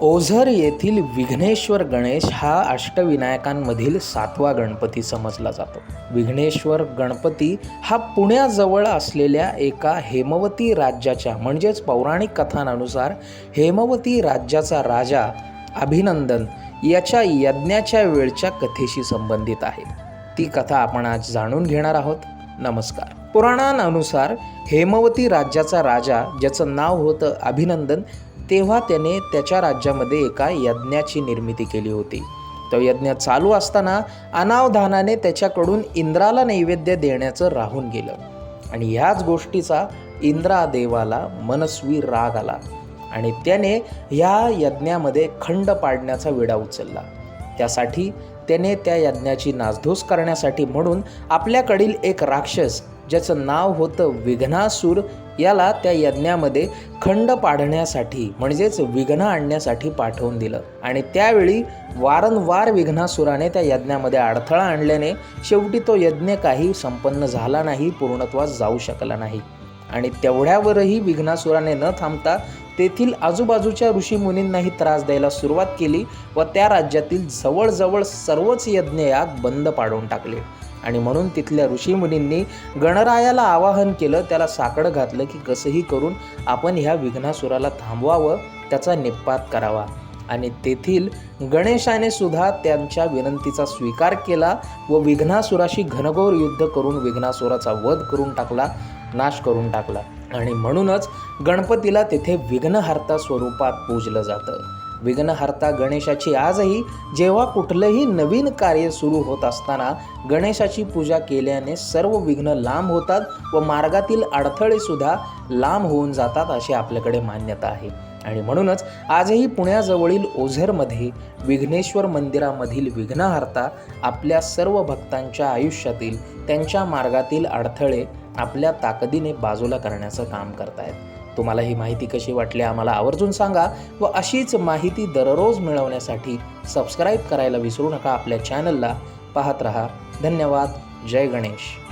ओझर येथील विघ्नेश्वर गणेश हा अष्टविनायकांमधील 7वा गणपती समजला जातो. विघ्नेश्वर गणपती हा पुण्याजवळ असलेल्या एका हेमवती राज्याच्या म्हणजेच पौराणिक कथांनुसार हेमवती राज्याचा राजा अभिनंदन याच्या यज्ञाच्या वेळच्या कथेशी संबंधित आहे. ती कथा आपण आज जाणून घेणार आहोत. नमस्कार. पुराणांनुसार हेमवती राज्याचा राजा, ज्याचं नाव होतं अभिनंदन, तेव्हा त्याने त्याच्या राज्यामध्ये एका यज्ञाची निर्मिती केली होती. तो यज्ञ चालू असताना अनावधानाने त्याच्याकडून इंद्राला नैवेद्य देण्याचं राहून गेलं आणि ह्याच गोष्टीचा इंद्रादेवाला मनस्वी राग आला आणि त्याने ह्या यज्ञामध्ये खंड पाडण्याचा विडा उचलला. त्यासाठी त्याने त्या यज्ञाची नासधूस करण्यासाठी म्हणून आपल्याकडील एक राक्षस, ज्याचं नाव होतं विघ्नासूर, याला त्या यज्ञामध्ये खंड पाडण्यासाठी म्हणजेच विघ्न आणण्यासाठी पाठवून दिलं. आणि त्यावेळी वारंवार विघ्नासुराने त्या यज्ञामध्ये अडथळा आणल्याने शेवटी तो यज्ञ काही संपन्न झाला नाही, पूर्णत्वास जाऊ शकला नाही. आणि तेवढ्यावरही विघ्नासुराने न थांबता तेथील आजूबाजूच्या ऋषीमुनींनाही त्रास द्यायला सुरुवात केली व त्या राज्यातील जवळजवळ सर्वच यज्ञयाग बंद पाडून टाकले. आणि म्हणून तिथल्या ऋषीमुनींनी गणरायाला आवाहन केलं, त्याला साकडं घातलं की कसंही करून आपण ह्या विघ्नासुराला थांबवावं, त्याचा निपात करावा. आणि तेथील गणेशाने सुद्धा त्यांच्या विनंतीचा स्वीकार केला व विघ्नासुराशी घनघोर युद्ध करून विघ्नासुराचा वध करून टाकला, नाश करून टाकला. आणि म्हणूनच गणपतीला तेथे विघ्नहर्ता स्वरूपात पूजलं जातं. विघ्नहर्ता गणेशाची आजही जेव्हा कुठलंही नवीन कार्य सुरू होत असताना गणेशाची पूजा केल्याने सर्व विघ्न लांब होतात व मार्गातील अडथळे सुद्धा लांब होऊन जातात, अशी आपल्याकडे मान्यता आहे. आणि म्हणूनच आजही पुण्याजवळील ओझरमध्ये विघ्नेश्वर मंदिरामधील विघ्नहर्ता आपल्या सर्व भक्तांच्या आयुष्यातील, त्यांच्या मार्गातील अडथळे आपल्या ताकदीने बाजूला करण्याचं काम करतायत. तुम्हाला ही माहिती कशी वाटली आम्हाला आवर्जून सांगा व अशीच माहिती दररोज मिळवण्यासाठी सबस्क्राईब करायला विसरू नका आपल्या चॅनलला. पाहत रहा. धन्यवाद. जय गणेश.